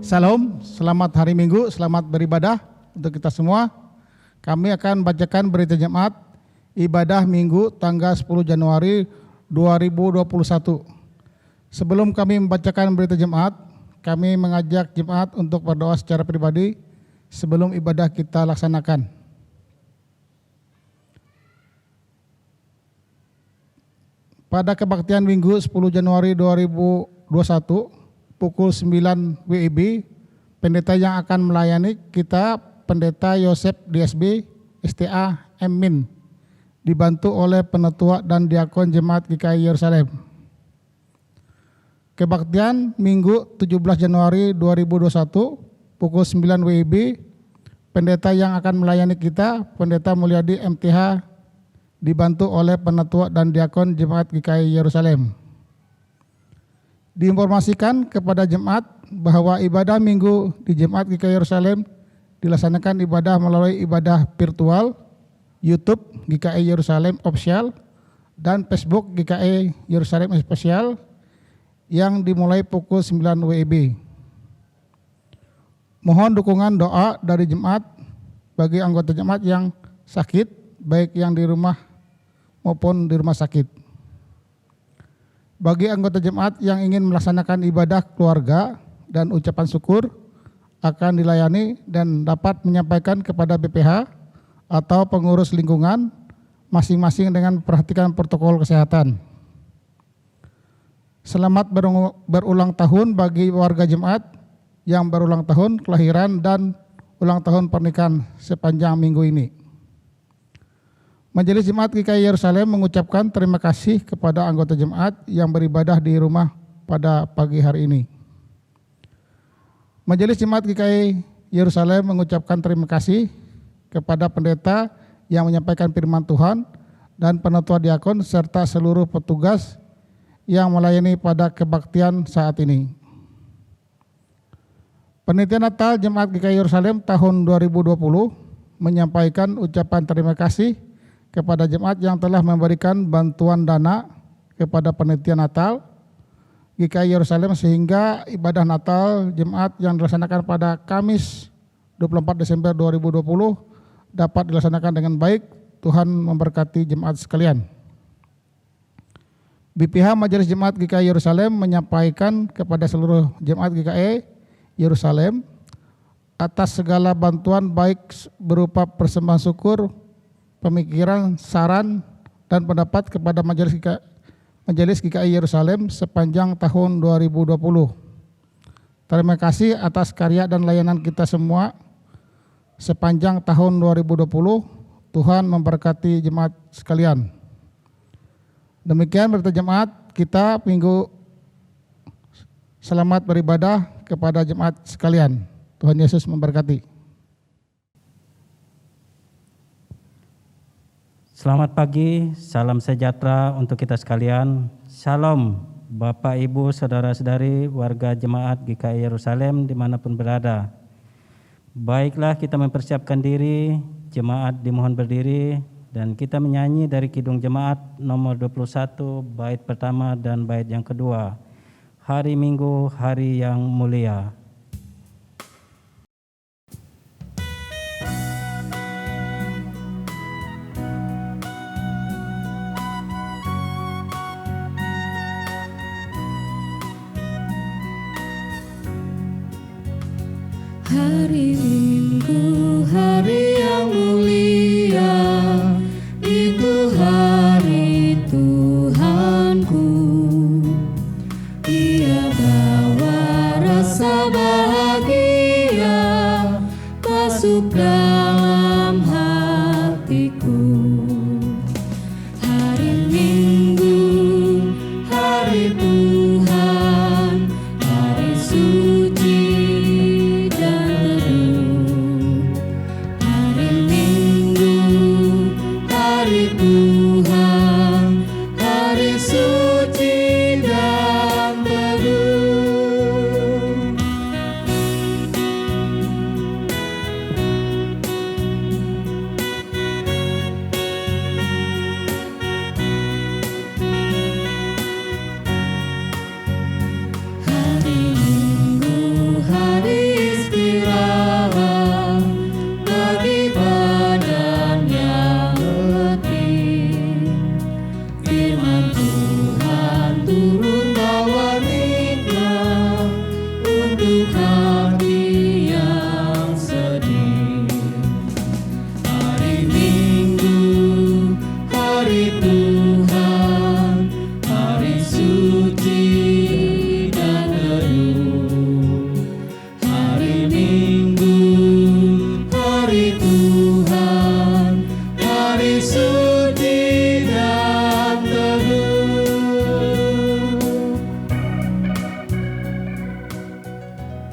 Salam, selamat hari Minggu, selamat beribadah untuk kita semua. Kami akan bacakan berita jemaat ibadah Minggu tanggal 10 Januari 2021. Sebelum kami membacakan berita jemaat, kami mengajak jemaat untuk berdoa secara pribadi sebelum ibadah kita laksanakan. Pada kebaktian Minggu 10 Januari 2021, pukul 9 WIB, pendeta yang akan melayani kita, Pendeta Yosef DSB, STA Emin, dibantu oleh penetua dan diakon Jemaat GKI Yerusalem. Kebaktian Minggu 17 Januari 2021, pukul 9 WIB, pendeta yang akan melayani kita, Pendeta Mulyadi MTH, dibantu oleh penetua dan diakon Jemaat GKI Yerusalem. Diinformasikan kepada jemaat bahwa ibadah Minggu di Jemaat GKI Yerusalem dilaksanakan ibadah melalui ibadah virtual, YouTube GKI Yerusalem Official, dan Facebook GKI Yerusalem Official yang dimulai pukul 9 WIB. Mohon dukungan doa dari jemaat bagi anggota jemaat yang sakit, baik yang di rumah maupun di rumah sakit. Bagi anggota jemaat yang ingin melaksanakan ibadah keluarga dan ucapan syukur akan dilayani dan dapat menyampaikan kepada BPH atau pengurus lingkungan masing-masing dengan perhatikan protokol kesehatan. Selamat berulang tahun bagi warga jemaat yang berulang tahun kelahiran dan ulang tahun pernikahan sepanjang minggu ini. Majelis Jemaat GKI Yerusalem mengucapkan terima kasih kepada anggota jemaat yang beribadah di rumah pada pagi hari ini. Majelis Jemaat GKI Yerusalem mengucapkan terima kasih kepada pendeta yang menyampaikan firman Tuhan dan penetua diakon serta seluruh petugas yang melayani pada kebaktian saat ini. Panitia Natal Jemaat GKI Yerusalem tahun 2020 menyampaikan ucapan terima kasih kepada jemaat yang telah memberikan bantuan dana kepada panitia Natal GKI Yerusalem sehingga ibadah Natal jemaat yang dilaksanakan pada Kamis 24 Desember 2020 dapat dilaksanakan dengan baik. Tuhan memberkati jemaat sekalian. BPH Majelis Jemaat GKI Yerusalem menyampaikan kepada seluruh jemaat GKI Yerusalem atas segala bantuan baik berupa persembahan syukur, pemikiran, saran, dan pendapat kepada Majelis GKI Yerusalem sepanjang tahun 2020. Terima kasih atas karya dan layanan kita semua sepanjang tahun 2020. Tuhan memberkati jemaat sekalian. Demikian berita jemaat kita Minggu. Selamat beribadah kepada jemaat sekalian. Tuhan Yesus memberkati. Selamat pagi, salam sejahtera untuk kita sekalian. Shalom Bapak, Ibu, Saudara-saudari, warga Jemaat GKI Yerusalem dimanapun berada. Baiklah kita mempersiapkan diri, jemaat dimohon berdiri, dan kita menyanyi dari Kidung Jemaat nomor 21, bait pertama dan bait yang kedua. Hari Minggu, hari yang mulia. Hari Minggu, hari yang mulia, itu hari Tuhanku. Ia bawa rasa bahagia masuk dalam hatiku. Hari Minggu, hari Tuhan, hari suci.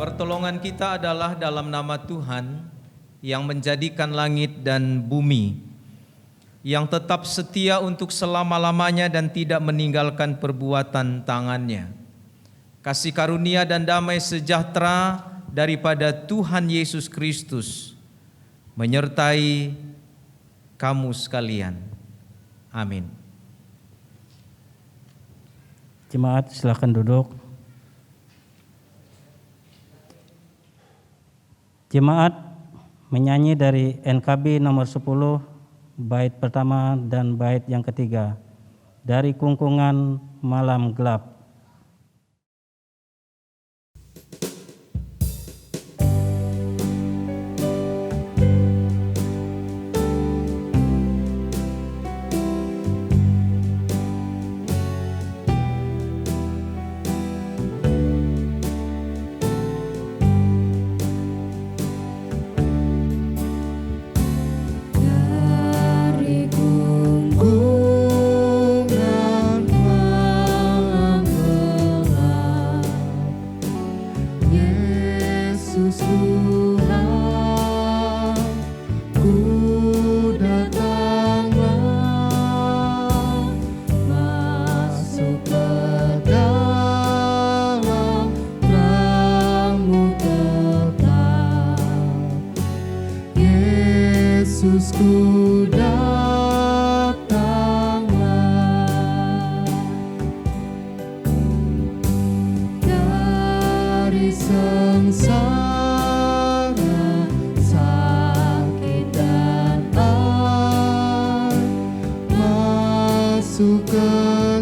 Pertolongan kita adalah dalam nama Tuhan yang menjadikan langit dan bumi, yang tetap setia untuk selama-lamanya dan tidak meninggalkan perbuatan tangannya. Kasih karunia dan damai sejahtera daripada Tuhan Yesus Kristus menyertai kamu sekalian. Amin. Jemaat silakan duduk. Jemaat menyanyi dari NKB nomor 10, bait pertama dan bait yang ketiga, dari Kungkungan Malam Gelap. Dari kungkungan malam gelap, Yesus Tuhan, ku datanglah, masuk ke dalam terang-Mu tetap. Yesus, ku datanglah, dari sengsara, sakit dan ai, masuk ke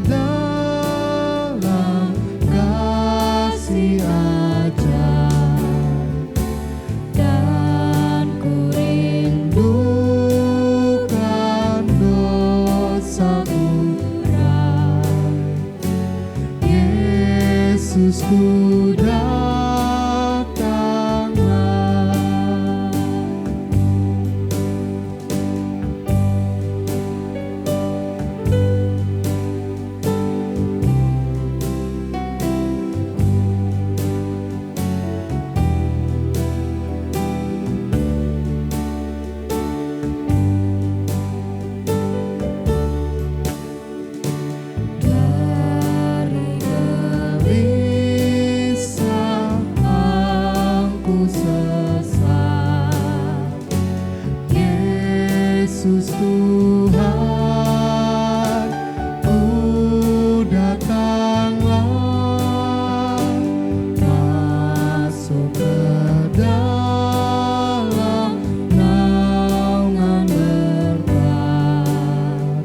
dalam kasih ajaib. Dan ku rindukan dosa urai. Yesus, ku datanglah, dari gelisah aku sesat. Yesus Tuhan, ku datanglah, masuk ke dalam naungan berkat.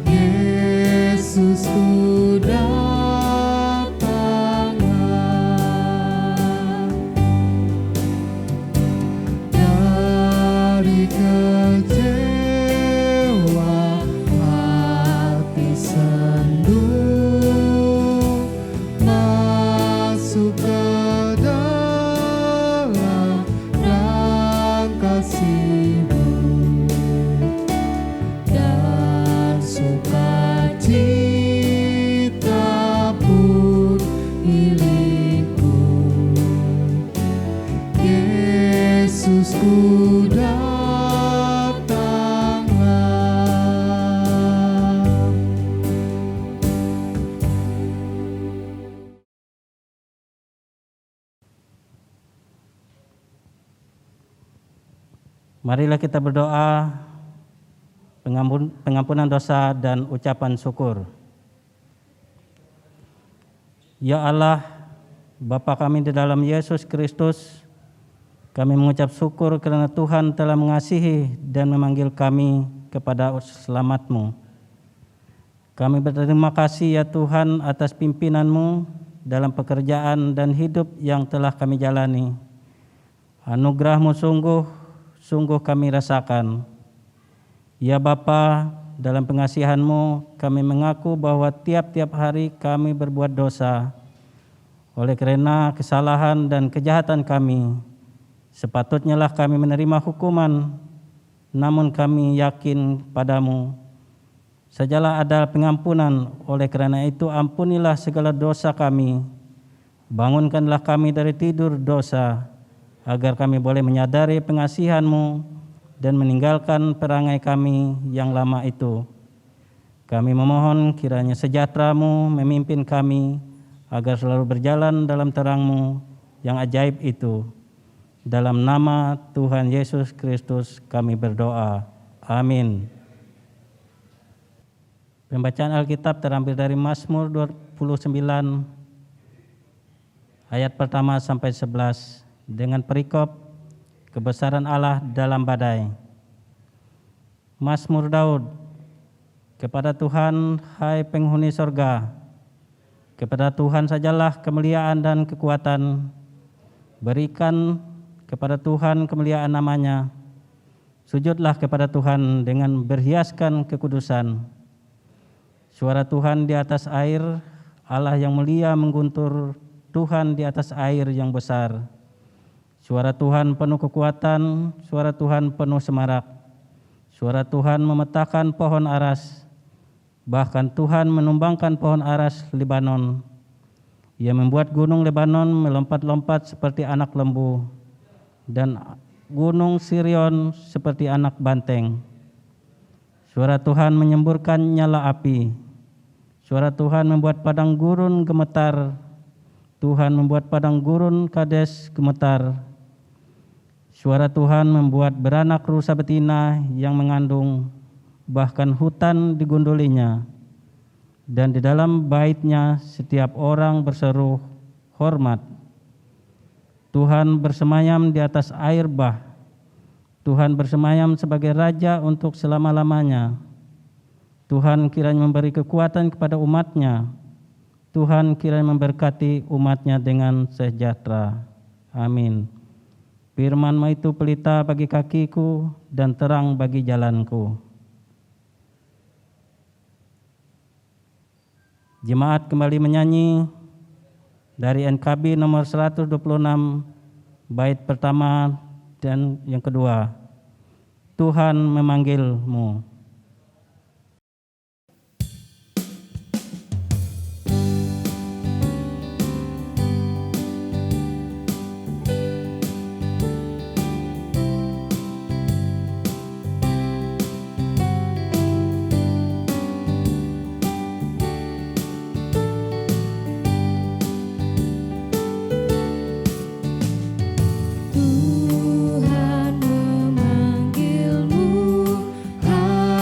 Yesus, ku datanglah, dari kecewa hati sendu, masuk ke dalam terang kasih-Mu, dan sukacita pun milikku. Yesus, ku datanglah. Marilah kita berdoa pengampunan dosa dan ucapan syukur. Ya Allah, Bapa kami di dalam Yesus Kristus, kami mengucap syukur karena Tuhan telah mengasihi dan memanggil kami kepada selamat-Mu. Kami berterima kasih ya Tuhan atas pimpinan-Mu dalam pekerjaan dan hidup yang telah kami jalani. Anugerah-Mu sungguh kami rasakan. Ya Bapa, dalam pengasihan-Mu kami mengaku bahwa tiap-tiap hari kami berbuat dosa. Oleh karena kesalahan dan kejahatan kami, sepatutnya lah kami menerima hukuman, namun kami yakin padamu. Sajalah ada pengampunan, oleh karena itu ampunilah segala dosa kami. Bangunkanlah kami dari tidur dosa, agar kami boleh menyadari pengasihan-Mu dan meninggalkan perangai kami yang lama itu. Kami memohon kiranya sejahtera-Mu memimpin kami, agar selalu berjalan dalam terang-Mu yang ajaib itu. Dalam nama Tuhan Yesus Kristus kami berdoa. Amin. Pembacaan Alkitab terambil dari Mazmur 29 ayat pertama sampai 11 dengan perikop kebesaran Allah dalam badai. Mazmur Daud. Kepada Tuhan, hai penghuni sorga, kepada Tuhan sajalah kemuliaan dan kekuatan. Berikan kepada Tuhan kemuliaan namanya. Sujudlah kepada Tuhan dengan berhiaskan kekudusan. Suara Tuhan di atas air, Allah yang mulia mengguntur, Tuhan di atas air yang besar. Suara Tuhan penuh kekuatan, suara Tuhan penuh semarak. Suara Tuhan memetakan pohon aras, bahkan Tuhan menumbangkan pohon aras Libanon. Ia membuat gunung Lebanon melompat-lompat seperti anak lembu, dan gunung Sirion seperti anak banteng. Suara Tuhan menyemburkan nyala api. Suara Tuhan membuat padang gurun gemetar. Tuhan membuat padang gurun Kades gemetar. Suara Tuhan membuat beranak rusa betina yang mengandung, bahkan hutan digundulinya. Dan di dalam baitnya setiap orang berseru hormat. Tuhan bersemayam di atas air bah. Tuhan bersemayam sebagai raja untuk selama-lamanya. Tuhan kiranya memberi kekuatan kepada umat-Nya. Tuhan kiranya memberkati umat-Nya dengan sejahtera. Amin. Firman-Mu itu pelita bagi kakiku dan terang bagi jalanku. Jemaat kembali menyanyi dari NKB nomor 126, bait pertama dan yang kedua. Tuhan memanggilmu. Tuhan memanggilmu, hai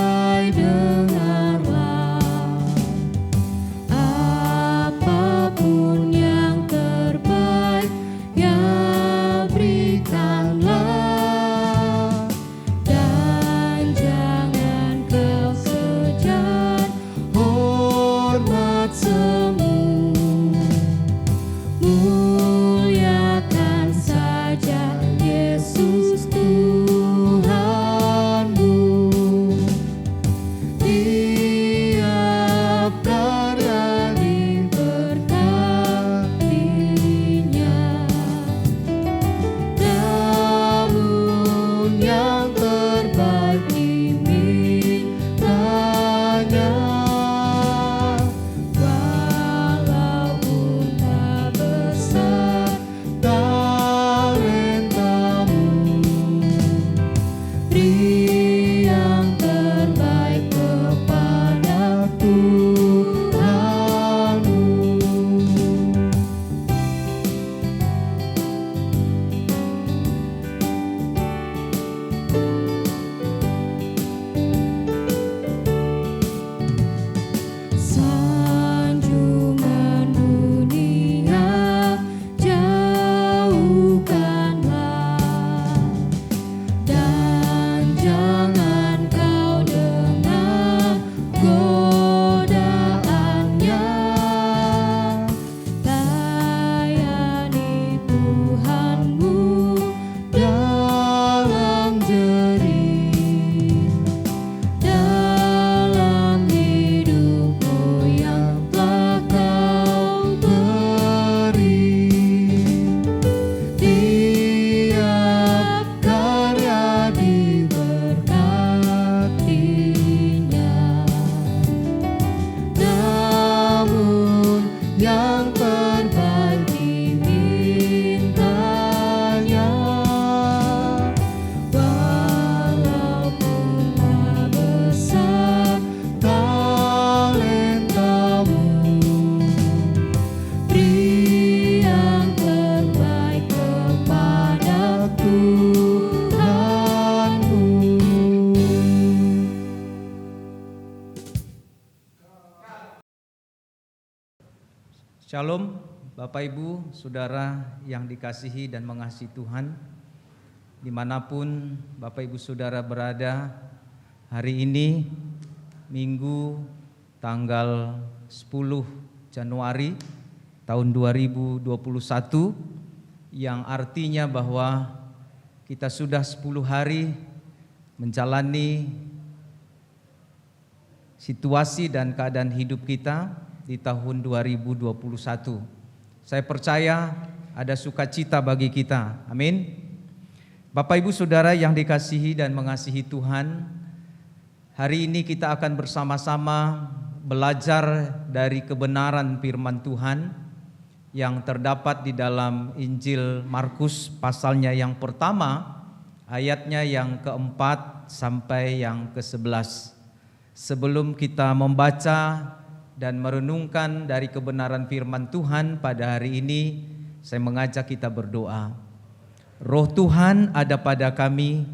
Shalom, Bapak Ibu, Saudara yang dikasihi dan mengasihi Tuhan. Dimanapun Bapak Ibu Saudara berada, hari ini Minggu tanggal 10 Januari tahun 2021, yang artinya bahwa kita sudah 10 hari menjalani situasi dan keadaan hidup kita di tahun 2021. Saya percaya ada sukacita bagi kita. Amin. Bapak Ibu Saudara yang dikasihi dan mengasihi Tuhan, hari ini kita akan bersama-sama belajar dari kebenaran firman Tuhan yang terdapat di dalam Injil Markus pasalnya yang pertama, ayatnya yang keempat sampai yang ke-11. Sebelum kita membaca dan merenungkan dari kebenaran firman Tuhan pada hari ini, saya mengajak kita berdoa. Roh Tuhan ada pada kami,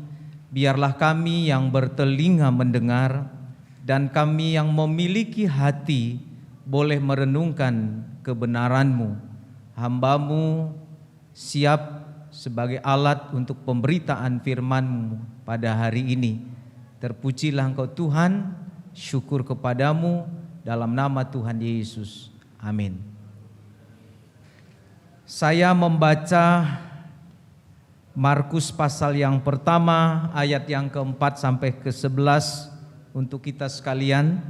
biarlah kami yang bertelinga mendengar dan kami yang memiliki hati boleh merenungkan kebenaran-Mu. Hamba-Mu siap sebagai alat untuk pemberitaan firman-Mu pada hari ini. Terpujilah Engkau Tuhan, syukur kepadamu dalam nama Tuhan Yesus. Amin. Saya membaca Markus pasal yang pertama ayat yang keempat sampai ke-11 untuk kita sekalian.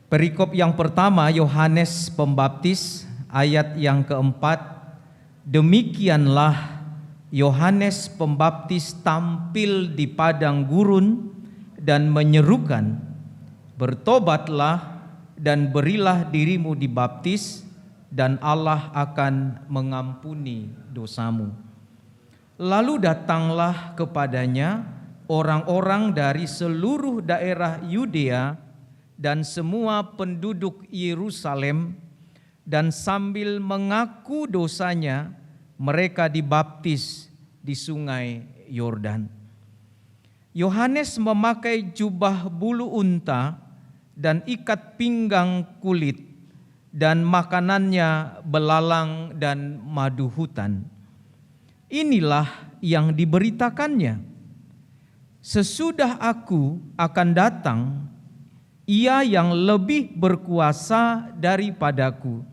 Perikop yang pertama, Yohanes Pembaptis, ayat yang keempat. Demikianlah Yohanes Pembaptis tampil di padang gurun dan menyerukan, bertobatlah dan berilah dirimu dibaptis, dan Allah akan mengampuni dosamu. Lalu datanglah kepadanya orang-orang dari seluruh daerah Yudea dan semua penduduk Yerusalem, dan sambil mengaku dosanya, mereka dibaptis di sungai Yordan. Yohanes memakai jubah bulu unta dan ikat pinggang kulit, dan makanannya belalang dan madu hutan. Inilah yang diberitakannya. Sesudah aku akan datang, Ia yang lebih berkuasa daripadaku,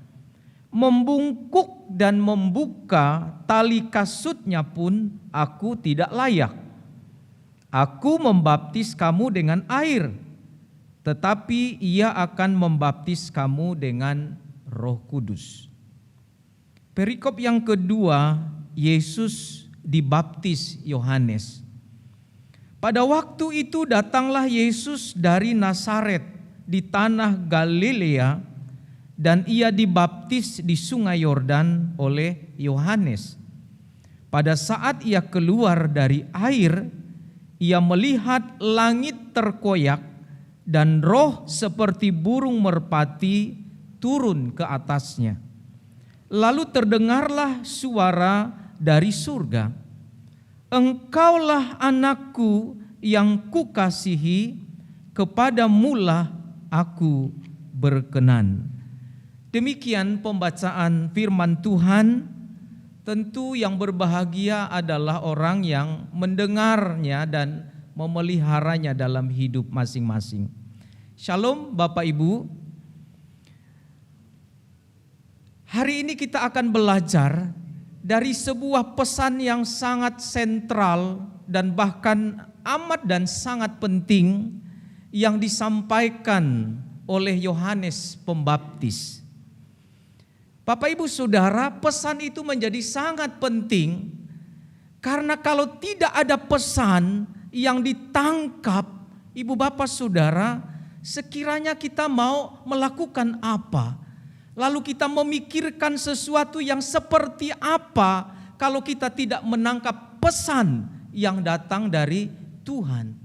membungkuk dan membuka tali kasutnya pun aku tidak layak. Aku membaptis kamu dengan air, tetapi Ia akan membaptis kamu dengan Roh Kudus. Perikop yang kedua, Yesus dibaptis Yohanes. Pada waktu itu datanglah Yesus dari Nazaret di tanah Galilea, dan Ia dibaptis di sungai Yordan oleh Yohanes. Pada saat Ia keluar dari air, Ia melihat langit terkoyak dan roh seperti burung merpati turun ke atasnya. Lalu terdengarlah suara dari surga, Engkaulah anakku yang kukasihi, kepadamulah aku berkenan. Demikian pembacaan firman Tuhan. Tentu yang berbahagia adalah orang yang mendengarnya dan memeliharanya dalam hidup masing-masing. Shalom Bapak Ibu. Hari ini kita akan belajar dari sebuah pesan yang sangat sentral dan bahkan amat dan sangat penting yang disampaikan oleh Yohanes Pembaptis. Bapak Ibu Saudara, pesan itu menjadi sangat penting karena kalau tidak ada pesan yang ditangkap, Ibu Bapak Saudara, sekiranya kita mau melakukan apa, lalu kita memikirkan sesuatu yang seperti apa kalau kita tidak menangkap pesan yang datang dari Tuhan.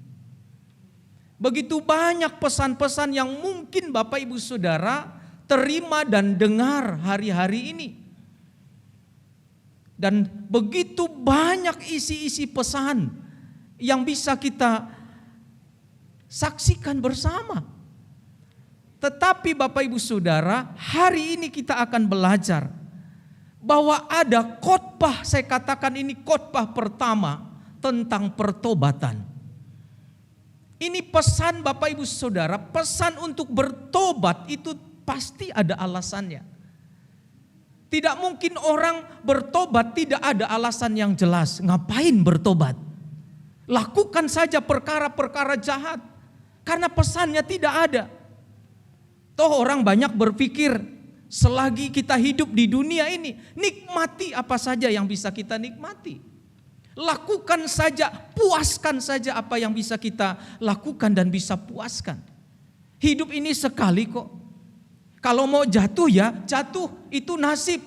Begitu banyak pesan-pesan yang mungkin Bapak Ibu Saudara terima dan dengar hari-hari ini. Dan begitu banyak isi-isi pesan yang bisa kita saksikan bersama. Tetapi Bapak Ibu Saudara, hari ini kita akan belajar bahwa ada khotbah, saya katakan ini khotbah pertama tentang pertobatan. Ini pesan Bapak Ibu Saudara, pesan untuk bertobat itu pasti ada alasannya. Tidak mungkin orang bertobat tidak ada alasan yang jelas. Ngapain bertobat? Lakukan saja perkara-perkara jahat. Karena pesannya tidak ada. Toh orang banyak berpikir, selagi kita hidup di dunia ini, nikmati apa saja yang bisa kita nikmati. Lakukan saja, puaskan saja apa yang bisa kita lakukan dan bisa puaskan. Hidup ini sekali kok. Kalau mau jatuh ya jatuh, itu nasib.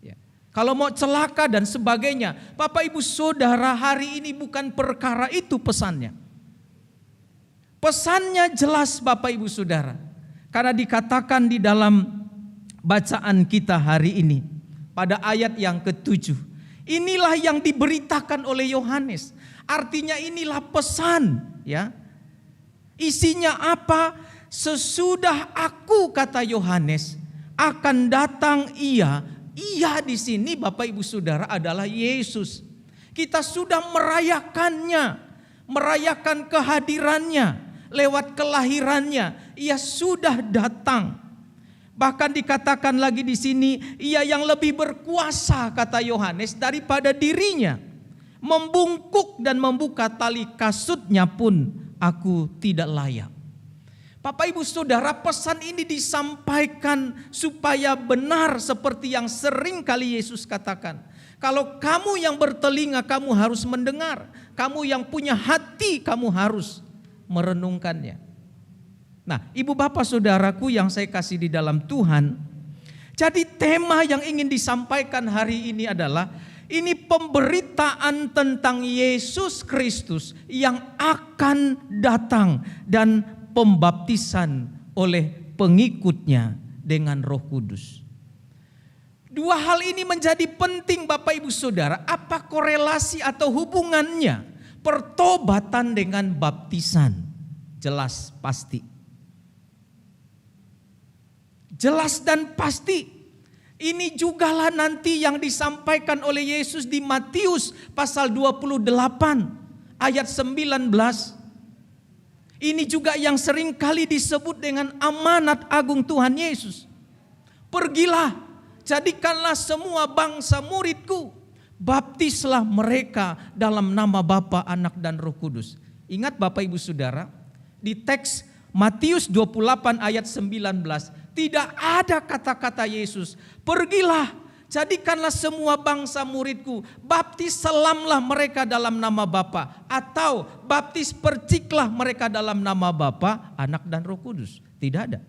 Ya. Kalau mau celaka dan sebagainya. Bapak Ibu Saudara, hari ini bukan perkara itu pesannya. Pesannya jelas Bapak Ibu Saudara. Karena dikatakan di dalam bacaan kita hari ini. Pada ayat yang ke-7. Inilah yang diberitakan oleh Yohanes. Artinya inilah pesan. Ya. Isinya apa? Sesudah aku, kata Yohanes, akan datang ia. Ia di sini Bapak Ibu Saudara adalah Yesus. Kita sudah merayakannya, merayakan kehadirannya lewat kelahirannya. Ia sudah datang. Bahkan dikatakan lagi di sini, ia yang lebih berkuasa, kata Yohanes, daripada dirinya. Membungkuk dan membuka tali kasutnya pun aku tidak layak. Bapak Ibu Saudara, pesan ini disampaikan supaya benar seperti yang sering kali Yesus katakan. Kalau kamu yang bertelinga, kamu harus mendengar. Kamu yang punya hati, kamu harus merenungkannya. Nah, Ibu Bapak Saudaraku yang saya kasih di dalam Tuhan. Jadi tema yang ingin disampaikan hari ini adalah, ini pemberitaan tentang Yesus Kristus yang akan datang dan pembaptisan oleh pengikutnya dengan Roh Kudus. Dua hal ini menjadi penting Bapak Ibu Saudara. Apa korelasi atau hubungannya pertobatan dengan baptisan? Jelas pasti. Jelas dan pasti. Ini jugalah nanti yang disampaikan oleh Yesus di Matius pasal 28 ayat 19. Ini juga yang sering kali disebut dengan amanat agung Tuhan Yesus. Pergilah, jadikanlah semua bangsa muridku. Baptislah mereka dalam nama Bapa, Anak dan Roh Kudus. Ingat Bapak Ibu Saudara, di teks Matius 28 ayat 19. Tidak ada kata-kata Yesus, pergilah, jadikanlah semua bangsa muridku, baptis selamlah mereka dalam nama Bapa, atau baptis perciklah mereka dalam nama Bapa, Anak dan Roh Kudus. Tidak ada.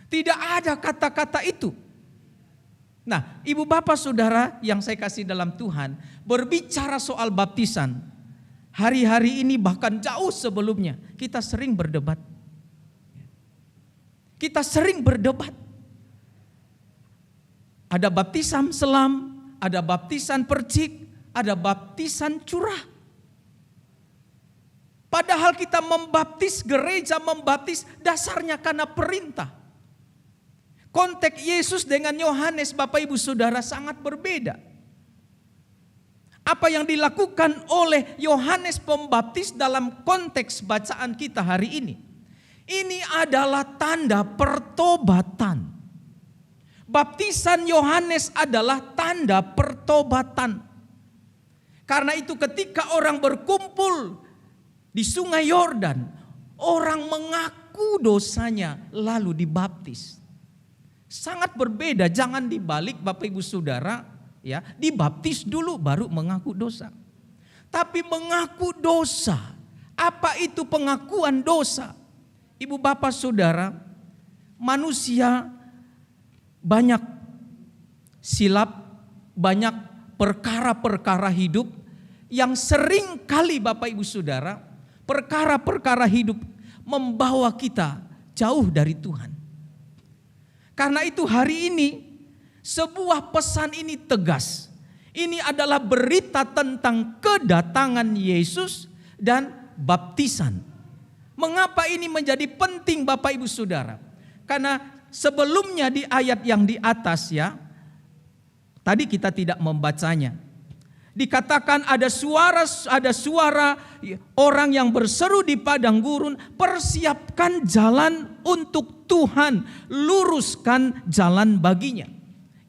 Tidak ada kata-kata itu. Nah, Ibu Bapak Saudara yang saya kasih dalam Tuhan, berbicara soal baptisan, hari-hari ini bahkan jauh sebelumnya, kita sering berdebat. Kita sering berdebat. Ada baptisan selam, ada baptisan percik, ada baptisan curah. Padahal kita membaptis, gereja membaptis dasarnya karena perintah. Konteks Yesus dengan Yohanes Bapak Ibu Saudara sangat berbeda. Apa yang dilakukan oleh Yohanes Pembaptis dalam konteks bacaan kita hari ini. Ini adalah tanda pertobatan. Baptisan Yohanes adalah tanda pertobatan. Karena itu ketika orang berkumpul di Sungai Yordan, orang mengaku dosanya lalu dibaptis. Sangat berbeda, jangan dibalik Bapak Ibu Saudara, ya, dibaptis dulu baru mengaku dosa. Tapi mengaku dosa, apa itu pengakuan dosa? Ibu Bapak Saudara, manusia banyak silap, banyak perkara-perkara hidup yang sering kali Bapak Ibu Saudara, perkara-perkara hidup membawa kita jauh dari Tuhan. Karena itu hari ini sebuah pesan ini tegas. Ini adalah berita tentang kedatangan Yesus dan baptisan. Mengapa ini menjadi penting Bapak Ibu Saudara? Karena sebelumnya di ayat yang di atas ya, tadi kita tidak membacanya. Dikatakan ada suara orang yang berseru di padang gurun, persiapkan jalan untuk Tuhan, luruskan jalan baginya.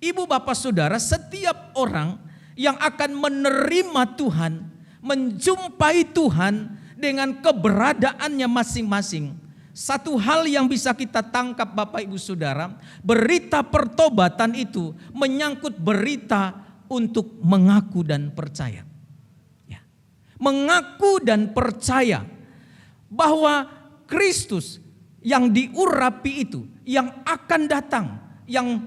Ibu bapak saudara, setiap orang yang akan menerima Tuhan, menjumpai Tuhan dengan keberadaannya masing-masing, satu hal yang bisa kita tangkap Bapak Ibu Saudara, berita pertobatan itu menyangkut berita untuk mengaku dan percaya. Ya. Mengaku dan percaya bahwa Kristus yang diurapi itu, yang akan datang, yang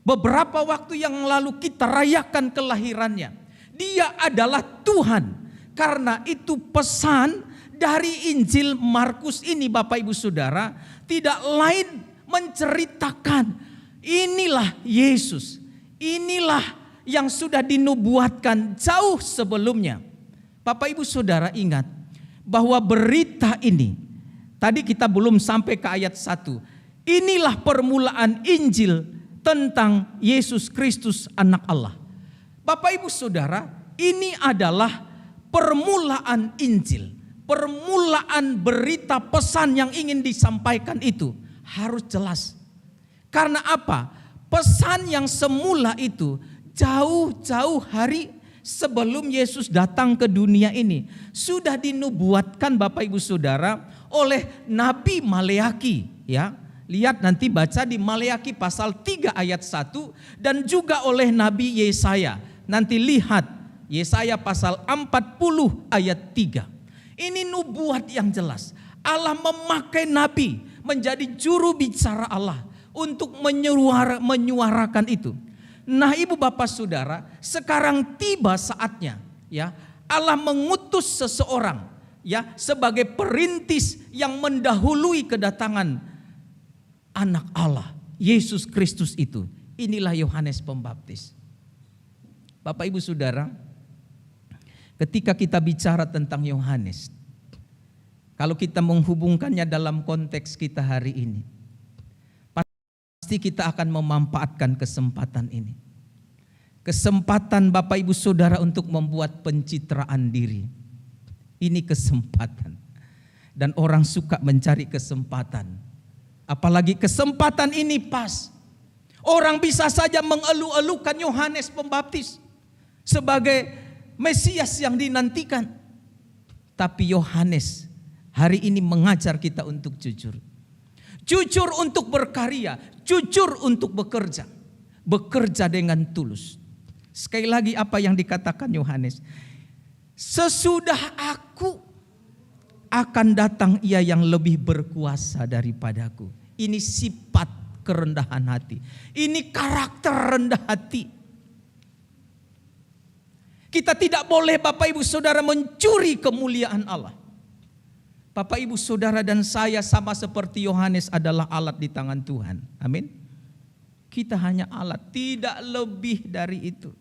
beberapa waktu yang lalu kita rayakan kelahirannya, Dia adalah Tuhan. Karena itu pesan dari Injil Markus ini Bapak Ibu Saudara, tidak lain menceritakan inilah Yesus, inilah yang sudah dinubuatkan jauh sebelumnya. Bapak Ibu Saudara ingat bahwa berita ini, tadi kita belum sampai ke ayat 1. Inilah permulaan Injil tentang Yesus Kristus anak Allah. Bapak Ibu Saudara, ini adalah permulaan Injil. Permulaan berita pesan yang ingin disampaikan itu harus jelas. Karena apa? Pesan yang semula itu jauh-jauh hari sebelum Yesus datang ke dunia ini sudah dinubuatkan Bapak Ibu Saudara oleh Nabi Maleaki, ya. Lihat nanti baca di Maleaki pasal 3 ayat 1 dan juga oleh Nabi Yesaya. Nanti lihat Yesaya pasal 40 ayat 3. Ini nubuat yang jelas. Allah memakai nabi menjadi juru bicara Allah untuk menyuarakan itu. Nah, Ibu Bapak Saudara, sekarang tiba saatnya ya Allah mengutus seseorang ya sebagai perintis yang mendahului kedatangan anak Allah, Yesus Kristus itu. Inilah Yohanes Pembaptis. Bapak Ibu Saudara, ketika kita bicara tentang Yohanes, kalau kita menghubungkannya dalam konteks kita hari ini, pasti kita akan memanfaatkan kesempatan ini. Kesempatan Bapak Ibu Saudara untuk membuat pencitraan diri. Ini kesempatan. Dan orang suka mencari kesempatan. Apalagi kesempatan ini pas. Orang bisa saja mengeluh-elukan Yohanes Pembaptis sebagai Mesias yang dinantikan. Tapi Yohanes hari ini mengajar kita untuk jujur. Jujur untuk berkarya, jujur untuk bekerja. Bekerja dengan tulus. Sekali lagi apa yang dikatakan Yohanes. Sesudah aku akan datang Ia yang lebih berkuasa daripadaku. Ini sifat kerendahan hati. Ini karakter rendah hati. Kita tidak boleh Bapak Ibu Saudara mencuri kemuliaan Allah. Bapak Ibu Saudara dan saya sama seperti Yohanes adalah alat di tangan Tuhan. Amin. Kita hanya alat, tidak lebih dari itu.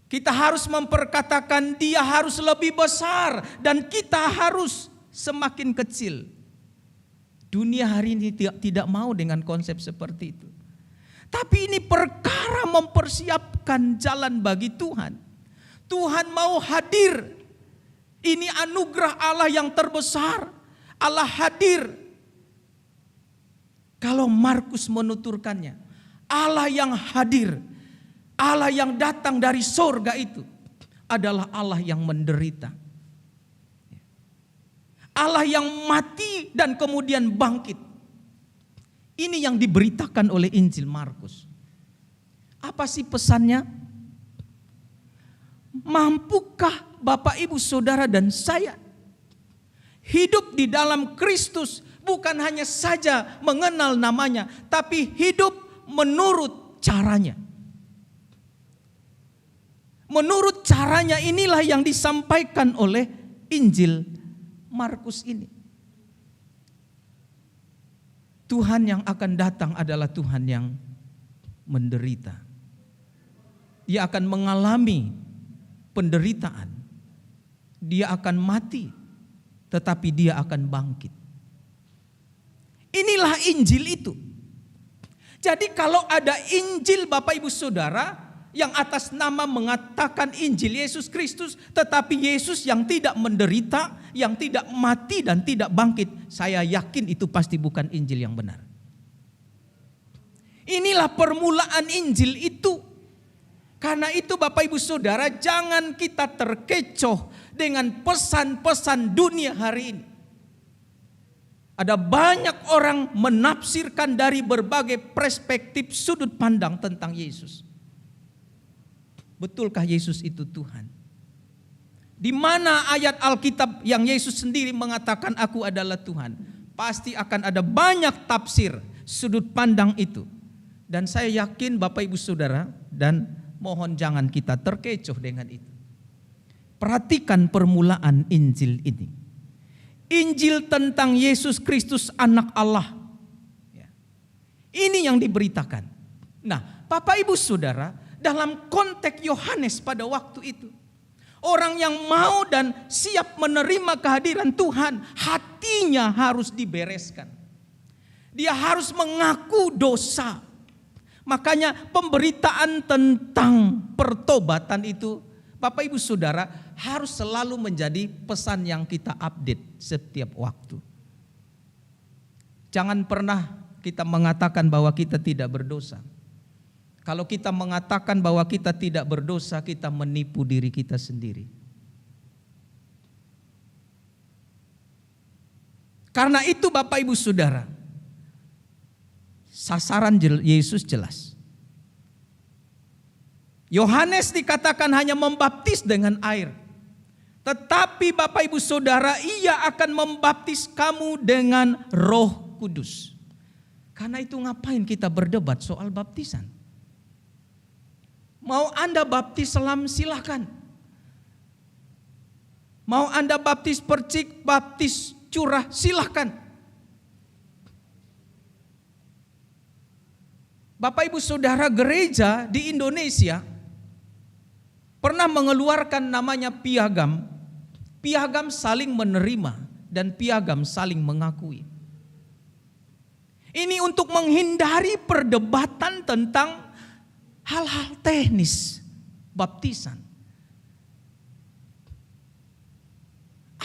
Kita harus memperkatakan Dia harus lebih besar dan kita harus semakin kecil. Dunia hari ini tidak mau dengan konsep seperti itu. Tapi ini perkara mempersiapkan jalan bagi Tuhan. Tuhan mau hadir. Ini anugerah Allah yang terbesar. Allah hadir. Kalau Markus menuturkannya, Allah yang hadir, Allah yang datang dari sorga itu adalah Allah yang menderita. Allah yang mati dan kemudian bangkit. Ini yang diberitakan oleh Injil Markus. Apa sih pesannya? Mampukah Bapak Ibu Saudara dan saya hidup di dalam Kristus, bukan hanya saja mengenal namanya, tapi hidup menurut caranya. Menurut caranya inilah yang disampaikan oleh Injil Markus ini. Tuhan yang akan datang adalah Tuhan yang menderita. Dia akan mengalami penderitaan. Dia akan mati tetapi dia akan bangkit. Inilah Injil itu. Jadi kalau ada Injil Bapak Ibu Saudara yang atas nama mengatakan Injil Yesus Kristus, tetapi Yesus yang tidak menderita, yang tidak mati dan tidak bangkit, saya yakin itu pasti bukan Injil yang benar. Inilah permulaan Injil itu. Karena itu Bapak Ibu Saudara, jangan kita terkecoh dengan pesan-pesan dunia hari ini. Ada banyak orang menafsirkan dari berbagai perspektif sudut pandang tentang Yesus. Betulkah Yesus itu Tuhan? Di mana ayat Alkitab yang Yesus sendiri mengatakan aku adalah Tuhan? Pasti akan ada banyak tafsir sudut pandang itu. Dan saya yakin Bapak Ibu Saudara, dan mohon jangan kita terkecoh dengan itu. Perhatikan permulaan Injil ini. Injil tentang Yesus Kristus anak Allah. Ini yang diberitakan. Nah, Bapak Ibu Saudara, dalam konteks Yohanes pada waktu itu, orang yang mau dan siap menerima kehadiran Tuhan, hatinya harus dibereskan. Dia harus mengaku dosa. Makanya pemberitaan tentang pertobatan itu, Bapak Ibu Saudara, harus selalu menjadi pesan yang kita update setiap waktu. Jangan pernah kita mengatakan bahwa kita tidak berdosa. Kalau kita mengatakan bahwa kita tidak berdosa, kita menipu diri kita sendiri. Karena itu Bapak Ibu Saudara, sasaran Yesus jelas. Yohanes dikatakan hanya membaptis dengan air. Tetapi Bapak Ibu Saudara, ia akan membaptis kamu dengan Roh Kudus. Karena itu ngapain kita berdebat soal baptisan? Mau Anda baptis selam silakan. Mau Anda baptis percik, baptis curah silakan. Bapak Ibu Saudara, gereja di Indonesia pernah mengeluarkan namanya piagam. Piagam saling menerima dan piagam saling mengakui. Ini untuk menghindari perdebatan tentang hal-hal teknis baptisan.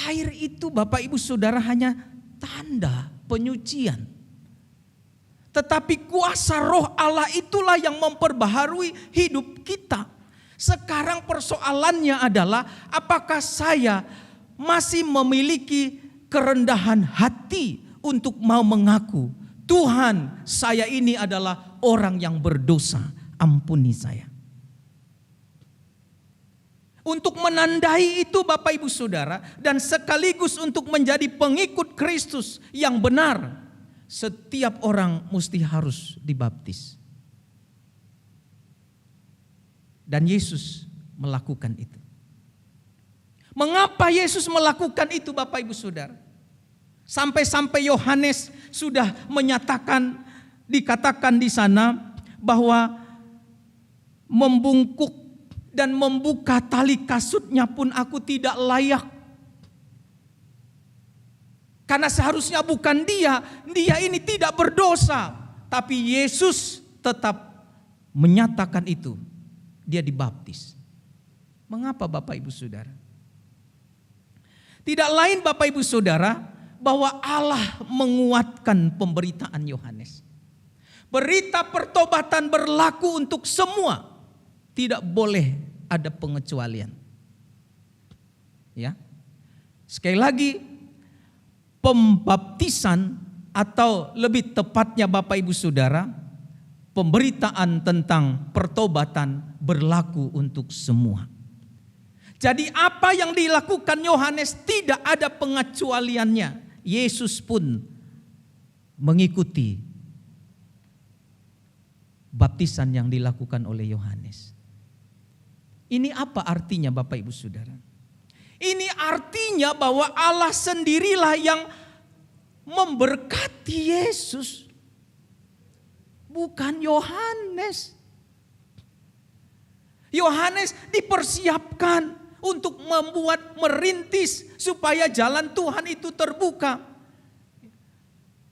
Air itu Bapak Ibu Saudara hanya tanda penyucian. Tetapi kuasa Roh Allah itulah yang memperbaharui hidup kita. Sekarang persoalannya adalah apakah saya masih memiliki kerendahan hati untuk mau mengaku, Tuhan, saya ini adalah orang yang berdosa, ampuni saya. Untuk menandai itu Bapak Ibu Saudara, dan sekaligus untuk menjadi pengikut Kristus yang benar, setiap orang mesti harus dibaptis. Dan Yesus melakukan itu. Mengapa Yesus melakukan itu Bapak Ibu Saudara? Sampai-sampai Yohanes sudah menyatakan, dikatakan di sana bahwa membungkuk dan membuka tali kasutnya pun aku tidak layak. Karena seharusnya bukan dia ini tidak berdosa. Tapi Yesus tetap menyatakan itu. Dia dibaptis. Mengapa Bapak Ibu Saudara? Tidak lain Bapak Ibu Saudara, bahwa Allah menguatkan pemberitaan Yohanes. Berita pertobatan berlaku untuk semua. Tidak boleh ada pengecualian. Ya. Sekali lagi, pembaptisan atau lebih tepatnya Bapak Ibu Saudara, pemberitaan tentang pertobatan berlaku untuk semua. Jadi apa yang dilakukan Yohanes tidak ada pengecualiannya. Yesus pun mengikuti baptisan yang dilakukan oleh Yohanes. Ini apa artinya Bapak Ibu Saudara? Ini artinya bahwa Allah sendirilah yang memberkati Yesus. Bukan Yohanes. Yohanes dipersiapkan untuk membuat merintis supaya jalan Tuhan itu terbuka.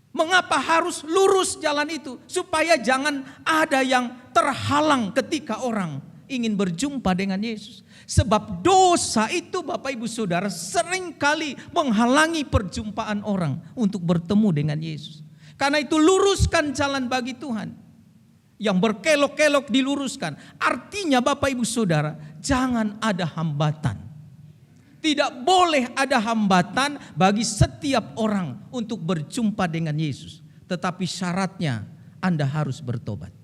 Mengapa harus lurus jalan itu? Supaya jangan ada yang terhalang ketika orang ingin berjumpa dengan Yesus. Sebab dosa itu Bapak Ibu Saudara seringkali menghalangi perjumpaan orang untuk bertemu dengan Yesus. Karena itu luruskan jalan bagi Tuhan. Yang berkelok-kelok diluruskan. Artinya Bapak Ibu Saudara, jangan ada hambatan. Tidak boleh ada hambatan bagi setiap orang untuk berjumpa dengan Yesus. Tetapi syaratnya Anda harus bertobat.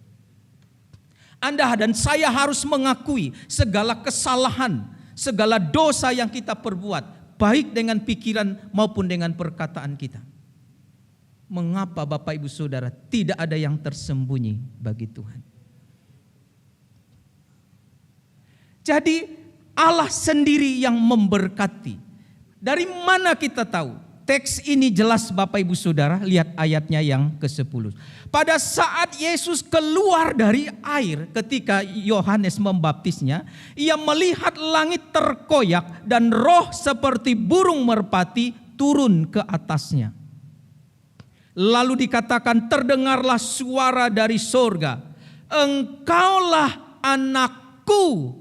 Anda dan saya harus mengakui segala kesalahan, segala dosa yang kita perbuat, baik dengan pikiran maupun dengan perkataan kita. Mengapa Bapak Ibu Saudara tidak ada yang tersembunyi bagi Tuhan? Jadi Allah sendiri yang memberkati. Dari mana kita tahu? Teks ini jelas Bapak Ibu Saudara, lihat ayatnya yang ke-10. Pada saat Yesus keluar dari air ketika Yohanes membaptisnya, ia melihat langit terkoyak dan roh seperti burung merpati turun ke atasnya. Lalu dikatakan, terdengarlah suara dari sorga, engkaulah anakku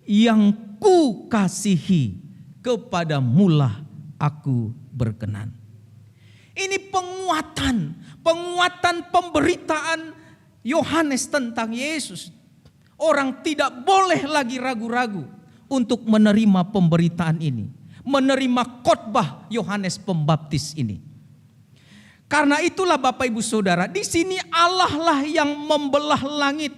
yang ku kasihi, kepadamulah aku berkenan. Ini penguatan pemberitaan Yohanes tentang Yesus. Orang tidak boleh lagi ragu-ragu untuk menerima pemberitaan ini, menerima khotbah Yohanes Pembaptis ini. Karena itulah Bapak Ibu Saudara, di sini Allah lah yang membelah langit.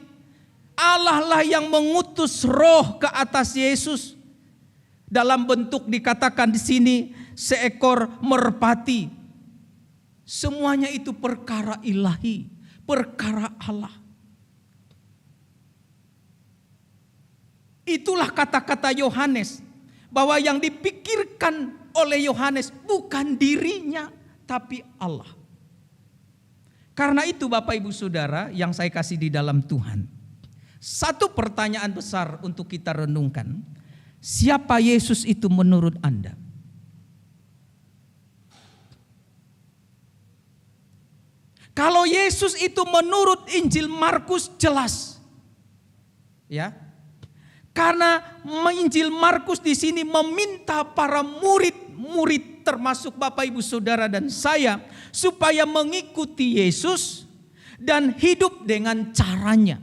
Allah lah yang mengutus roh ke atas Yesus. Dalam bentuk dikatakan di sini seekor merpati. Semuanya itu perkara ilahi, perkara Allah. Itulah kata-kata Yohanes, bahwa yang dipikirkan oleh Yohanes bukan dirinya, tapi Allah. Karena itu Bapak Ibu Saudara yang saya kasih di dalam Tuhan, satu pertanyaan besar untuk kita renungkan. Siapa Yesus itu menurut Anda? Kalau Yesus itu menurut Injil Markus jelas. Ya. Karena Injil Markus di sini meminta para murid termasuk Bapak Ibu Saudara dan saya supaya mengikuti Yesus dan hidup dengan caranya.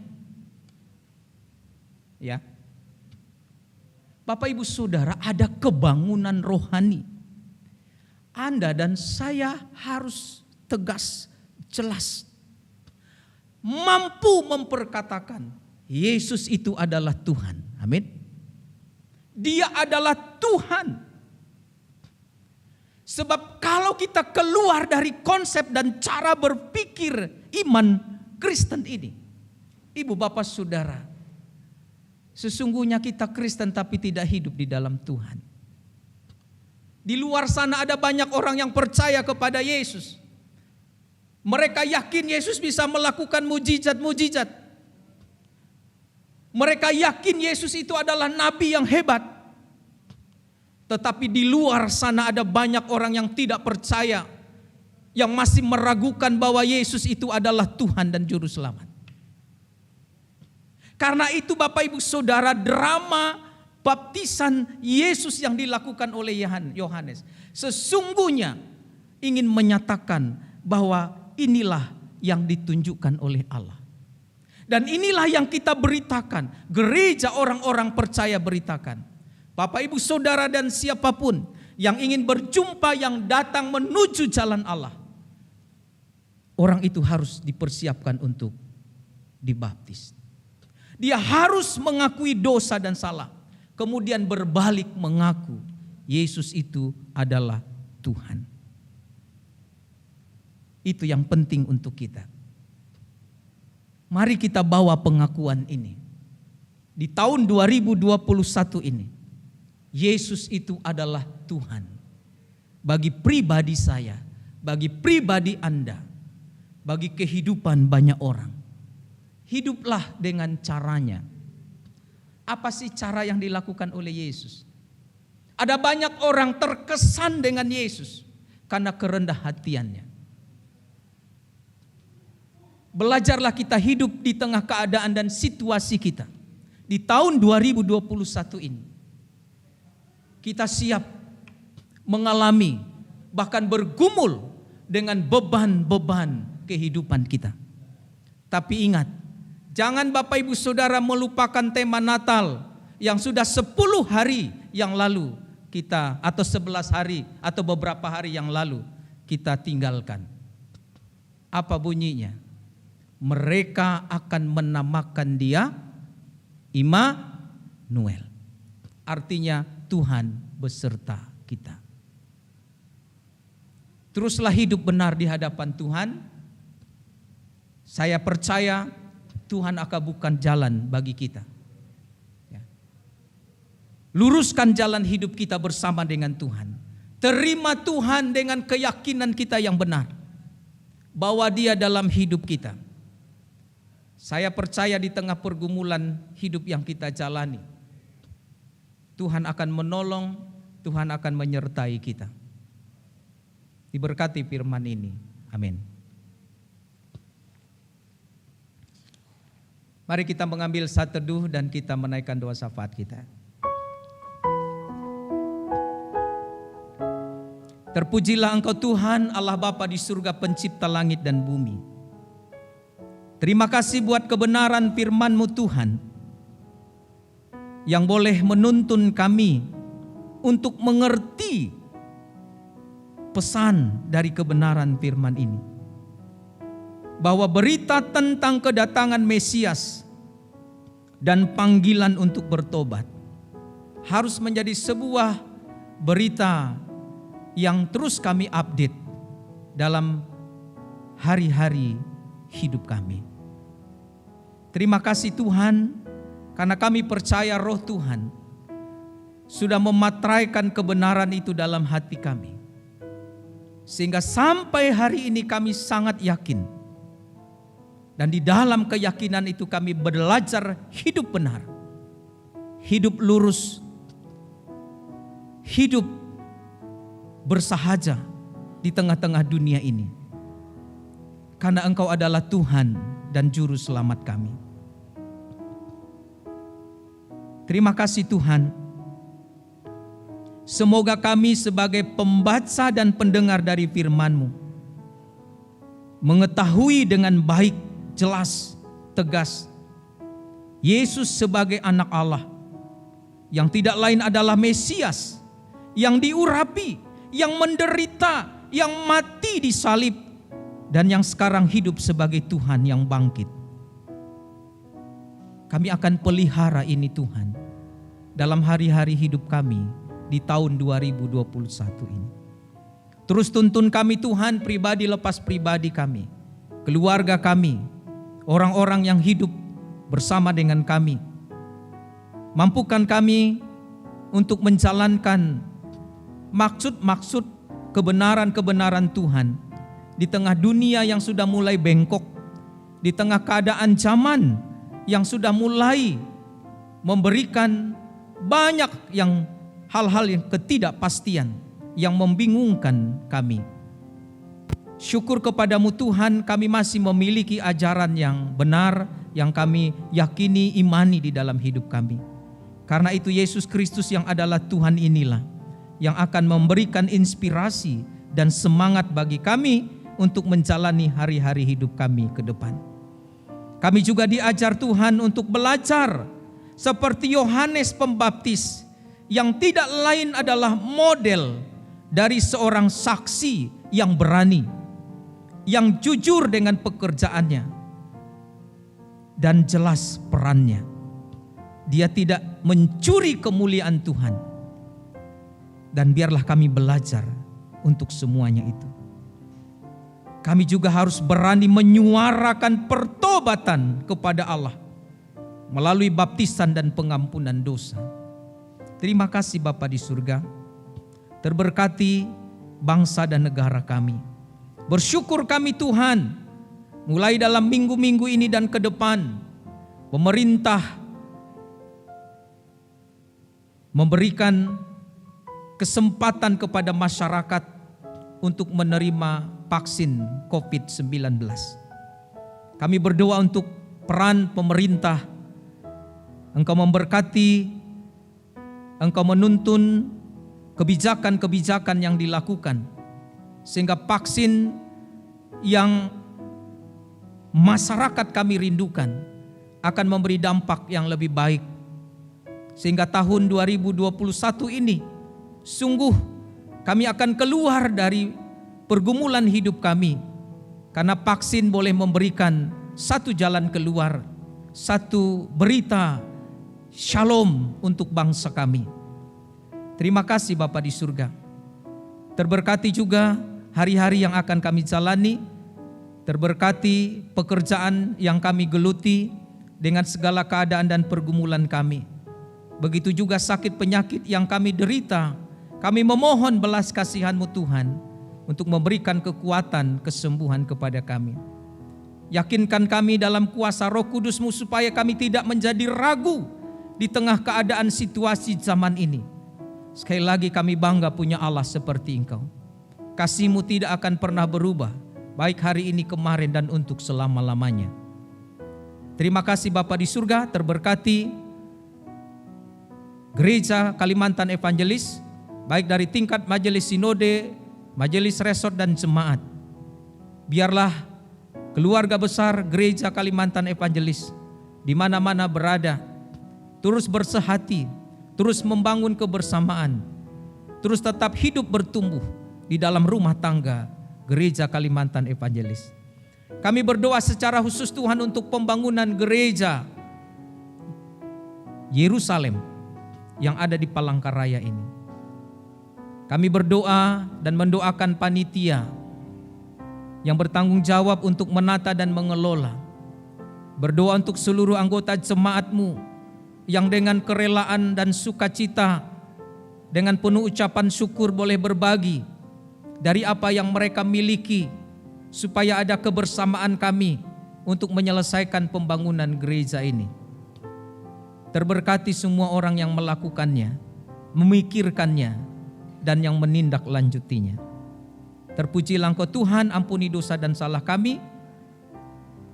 Ya. Bapak Ibu Saudara, ada kebangunan rohani. Anda dan saya harus tegas, jelas, mampu memperkatakan Yesus itu adalah Tuhan. Amin. Dia adalah Tuhan. Sebab kalau kita keluar dari konsep dan cara berpikir iman Kristen ini, Ibu Bapak Saudara, sesungguhnya kita Kristen tapi tidak hidup di dalam Tuhan. Di luar sana ada banyak orang yang percaya kepada Yesus. Mereka yakin Yesus bisa melakukan mujizat-mujizat. Mereka yakin Yesus itu adalah nabi yang hebat. Tetapi di luar sana ada banyak orang yang tidak percaya, yang masih meragukan bahwa Yesus itu adalah Tuhan dan Juru Selamat. Karena itu Bapak Ibu Saudara, drama baptisan Yesus yang dilakukan oleh Yohanes sesungguhnya ingin menyatakan bahwa inilah yang ditunjukkan oleh Allah. Dan inilah yang kita beritakan, gereja orang-orang percaya beritakan. Bapak Ibu Saudara dan siapapun yang ingin berjumpa, yang datang menuju jalan Allah, orang itu harus dipersiapkan untuk dibaptis. Dia harus mengakui dosa dan salah, kemudian berbalik mengaku Yesus itu adalah Tuhan. Itu yang penting untuk kita. Mari kita bawa pengakuan ini. Di tahun 2021 ini, Yesus itu adalah Tuhan. Bagi pribadi saya, bagi pribadi Anda, bagi kehidupan banyak orang. Hiduplah dengan caranya. Apa sih cara yang dilakukan oleh Yesus? Ada banyak orang terkesan dengan Yesus karena kerendah hatiannya. Belajarlah kita hidup di tengah keadaan dan situasi kita. Di tahun 2021 ini, kita siap mengalami, bahkan bergumul dengan beban-beban kehidupan kita. Tapi ingat, jangan Bapak Ibu Saudara melupakan tema Natal yang sudah 10 hari yang lalu kita, atau 11 hari atau beberapa hari yang lalu kita tinggalkan. Apa bunyinya? Mereka akan menamakan dia Immanuel. Artinya Tuhan beserta kita. Teruslah hidup benar di hadapan Tuhan. Saya percaya Tuhan akan bukan jalan bagi kita. Luruskan jalan hidup kita bersama dengan Tuhan. Terima Tuhan dengan keyakinan kita yang benar bahwa Dia dalam hidup kita. Saya percaya di tengah pergumulan hidup yang kita jalani, Tuhan akan menolong, Tuhan akan menyertai kita. Diberkati firman ini. Amin. Mari kita mengambil saat teduh dan kita menaikkan doa syafaat kita. Terpujilah Engkau Tuhan Allah Bapa di surga, pencipta langit dan bumi. Terima kasih buat kebenaran firman-Mu Tuhan yang boleh menuntun kami untuk mengerti pesan dari kebenaran firman ini. Bahwa berita tentang kedatangan Mesias dan panggilan untuk bertobat harus menjadi sebuah berita yang terus kami update dalam hari-hari hidup kami. Terima kasih Tuhan, karena kami percaya Roh Tuhan sudah mematraikan kebenaran itu dalam hati kami. Sehingga sampai hari ini kami sangat yakin. Dan di dalam keyakinan itu kami belajar hidup benar, hidup lurus, hidup bersahaja di tengah-tengah dunia ini. Karena Engkau adalah Tuhan dan Juru Selamat kami. Terima kasih Tuhan. Semoga kami sebagai pembaca dan pendengar dari firman-Mu mengetahui dengan baik, jelas, tegas Yesus sebagai anak Allah yang tidak lain adalah Mesias, yang diurapi, yang menderita, yang mati di salib, dan yang sekarang hidup sebagai Tuhan yang bangkit. Kami akan pelihara ini Tuhan dalam hari-hari hidup kami di tahun 2021 ini. Terus tuntun kami Tuhan, pribadi lepas pribadi kami, keluarga kami, orang-orang yang hidup bersama dengan kami. Mampukan kami untuk menjalankan maksud-maksud kebenaran-kebenaran Tuhan di tengah dunia yang sudah mulai bengkok, di tengah keadaan zaman yang sudah mulai memberikan banyak yang hal-hal yang ketidakpastian yang membingungkan kami. Syukur kepadamu Tuhan, kami masih memiliki ajaran yang benar yang kami yakini, imani di dalam hidup kami. Karena itu Yesus Kristus yang adalah Tuhan inilah yang akan memberikan inspirasi dan semangat bagi kami untuk menjalani hari-hari hidup kami ke depan. Kami juga diajar Tuhan untuk belajar seperti Yohanes Pembaptis yang tidak lain adalah model dari seorang saksi yang berani, yang jujur dengan pekerjaannya dan jelas perannya. Dia tidak mencuri kemuliaan Tuhan. Dan biarlah kami belajar untuk semuanya itu. Kami juga harus berani menyuarakan pertobatan kepada Allah melalui baptisan dan pengampunan dosa. Terima kasih Bapa di surga. Terberkati bangsa dan negara kami. Bersyukur kami Tuhan, mulai dalam minggu-minggu ini dan ke depan, pemerintah memberikan kesempatan kepada masyarakat untuk menerima vaksin COVID-19. Kami berdoa untuk peran pemerintah. Engkau memberkati, Engkau menuntun kebijakan-kebijakan yang dilakukan, sehingga vaksin yang masyarakat kami rindukan akan memberi dampak yang lebih baik. Sehingga tahun 2021 ini sungguh kami akan keluar dari pergumulan hidup kami, karena vaksin boleh memberikan satu jalan keluar, satu berita shalom untuk bangsa kami. Terima kasih Bapa di surga. Terberkati juga hari-hari yang akan kami jalani, terberkati pekerjaan yang kami geluti dengan segala keadaan dan pergumulan kami. Begitu juga sakit penyakit yang kami derita. Kami memohon belas kasihan-Mu Tuhan untuk memberikan kekuatan, kesembuhan kepada kami. Yakinkan kami dalam kuasa Roh Kudus-Mu supaya kami tidak menjadi ragu di tengah keadaan situasi zaman ini. Sekali lagi kami bangga punya Allah seperti Engkau. Kasih-Mu tidak akan pernah berubah, baik hari ini, kemarin, dan untuk selama-lamanya. Terima kasih Bapa di surga, terberkati Gereja Kalimantan Evangelis, baik dari tingkat majelis sinode, majelis resort, dan jemaat. Biarlah keluarga besar Gereja Kalimantan Evangelis di mana-mana berada terus bersehati, terus membangun kebersamaan, terus tetap hidup bertumbuh di dalam rumah tangga Gereja Kalimantan Evangelis. Kami berdoa secara khusus Tuhan untuk pembangunan gereja Yerusalem yang ada di Palangkaraya ini. Kami berdoa dan mendoakan panitia yang bertanggung jawab untuk menata dan mengelola. Berdoa untuk seluruh anggota jemaat-Mu yang dengan kerelaan dan sukacita, dengan penuh ucapan syukur boleh berbagi dari apa yang mereka miliki, supaya ada kebersamaan kami untuk menyelesaikan pembangunan gereja ini. Terberkati semua orang yang melakukannya, memikirkannya, dan yang menindaklanjutinya. Terpujilah Engkau Tuhan, ampuni dosa dan salah kami.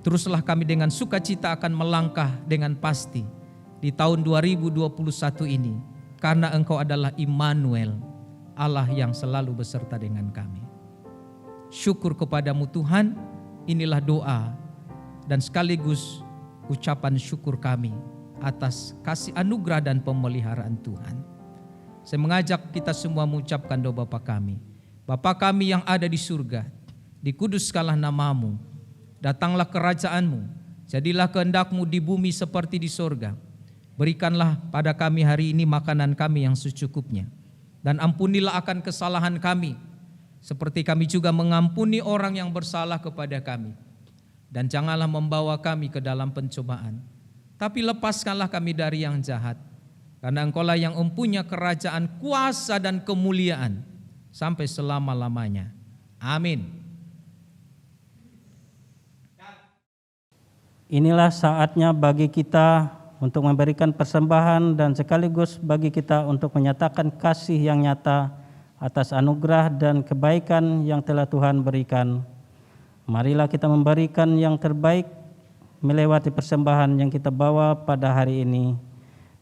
Teruslah kami dengan sukacita akan melangkah dengan pasti di tahun 2021 ini, karena Engkau adalah Immanuel, Allah yang selalu beserta dengan kami. Syukur kepadamu Tuhan, inilah doa dan sekaligus ucapan syukur kami atas kasih anugerah dan pemeliharaan Tuhan. Saya mengajak kita semua mengucapkan doa Bapa kami. Bapa kami yang ada di surga, dikuduskanlah nama-Mu, datanglah kerajaan-Mu, jadilah kehendak-Mu di bumi seperti di surga. Berikanlah pada kami hari ini makanan kami yang secukupnya, dan ampunilah akan kesalahan kami, seperti kami juga mengampuni orang yang bersalah kepada kami. Dan janganlah membawa kami ke dalam pencobaan, tapi lepaskanlah kami dari yang jahat. Karena Engkaulah yang mempunyai kerajaan, kuasa, dan kemuliaan sampai selama-lamanya. Amin. Inilah saatnya bagi kita untuk memberikan persembahan dan sekaligus bagi kita untuk menyatakan kasih yang nyata atas anugerah dan kebaikan yang telah Tuhan berikan. Marilah kita memberikan yang terbaik melewati persembahan yang kita bawa pada hari ini.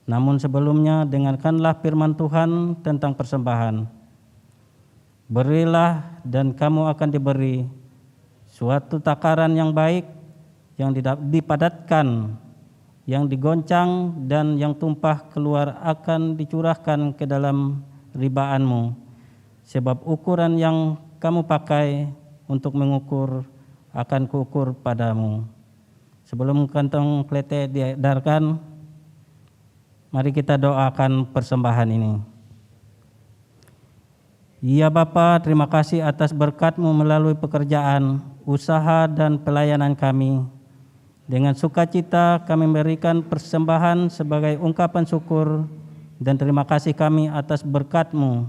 Namun sebelumnya dengarkanlah firman Tuhan tentang persembahan. Berilah dan kamu akan diberi suatu takaran yang baik, yang dipadatkan, yang digoncang dan yang tumpah keluar akan dicurahkan ke dalam ribaanmu. Sebab ukuran yang kamu pakai untuk mengukur akan kuukur padamu. Sebelum kantong klete diedarkan, mari kita doakan persembahan ini. Ya Bapa, terima kasih atas berkat-Mu melalui pekerjaan, usaha, dan pelayanan kami. Dengan sukacita kami memberikan persembahan sebagai ungkapan syukur dan terima kasih kami atas berkat-Mu.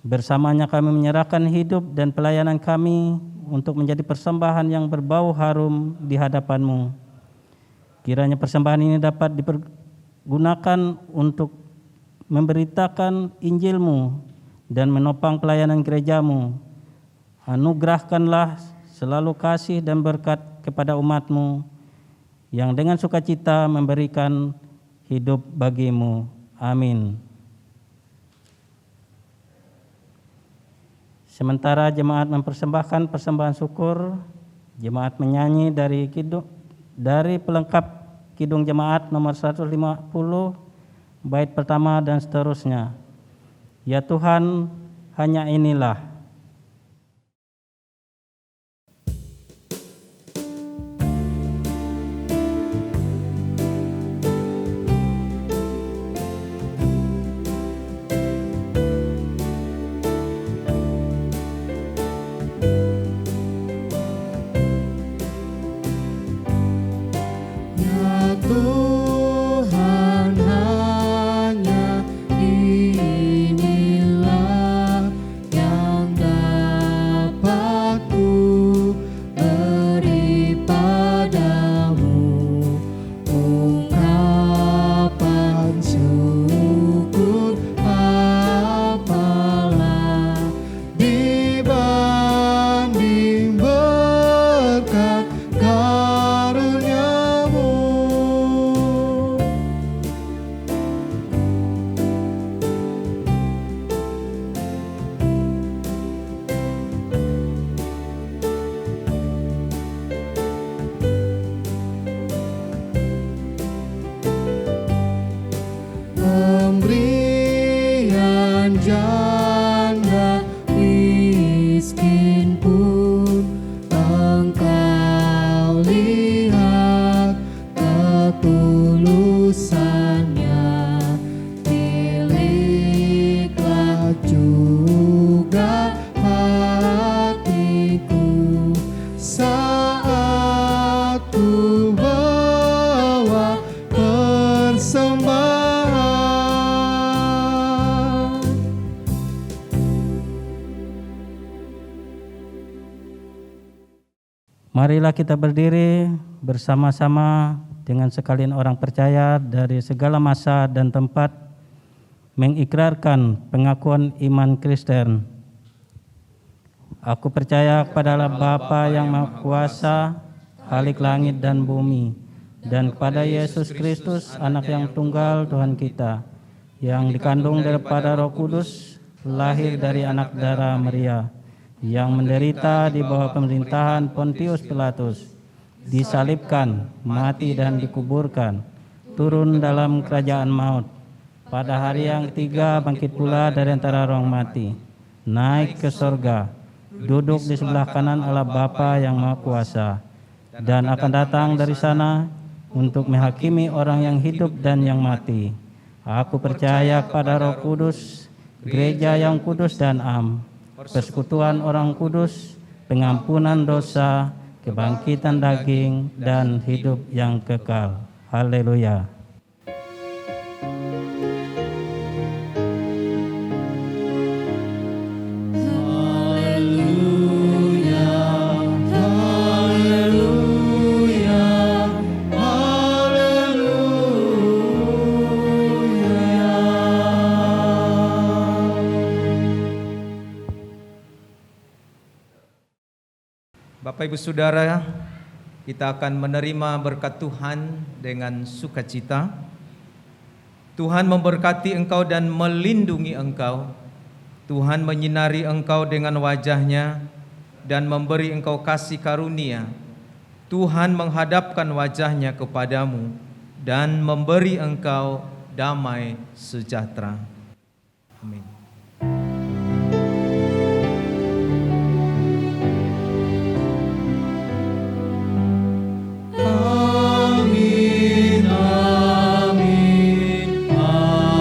Bersamanya kami menyerahkan hidup dan pelayanan kami untuk menjadi persembahan yang berbau harum di hadapan-Mu. Kiranya persembahan ini dapat dipergunakan untuk memberitakan Injil-Mu dan menopang pelayanan gerejamu. Anugerahkanlah selalu kasih dan berkat kepada umat-Mu yang dengan sukacita memberikan hidup bagimu. Amin. Sementara jemaat mempersembahkan persembahan syukur, jemaat menyanyi dari pelengkap kidung jemaat nomor 150, bait pertama dan seterusnya. Ya Tuhan, hanya inilah. Ya Tuhan, hanya inilah yang dapat ku beri padamu, ungkapan syukur apalah dibanding berkat karuniamu. Pemberian janda miskin pun Engkau lihat ketulusannya, miliklah juga hatiku saat ku bawa persembahan. Marilah kita berdiri bersama-sama dengan sekalian orang percaya dari segala masa dan tempat mengikrarkan pengakuan iman Kristen. Aku percaya kepada Allah Bapa yang Maha Kuasa, Khalik langit dan bumi, dan kepada Yesus Kristus, Anak yang tunggal Tuhan kita, yang dikandung daripada Roh Kudus, lahir dari anak darah Maria, yang menderita di bawah pemerintahan Pontius Pilatus, disalibkan, mati dan dikuburkan, turun dalam kerajaan maut, pada hari yang ketiga bangkit pula dari antara orang mati, naik ke sorga, duduk di sebelah kanan Allah Bapa yang Maha Kuasa, dan akan datang dari sana untuk menghakimi orang yang hidup dan yang mati. Aku percaya kepada Roh Kudus, gereja yang kudus dan am, persekutuan orang kudus, pengampunan dosa, kebangkitan daging, dan hidup yang kekal. Haleluya. Bapak Ibu Saudara, kita akan menerima berkat Tuhan dengan sukacita. Tuhan memberkati engkau dan melindungi engkau. Tuhan menyinari engkau dengan wajah-Nya dan memberi engkau kasih karunia. Tuhan menghadapkan wajah-Nya kepadamu dan memberi engkau damai sejahtera. Amin. Amin, amin, amin.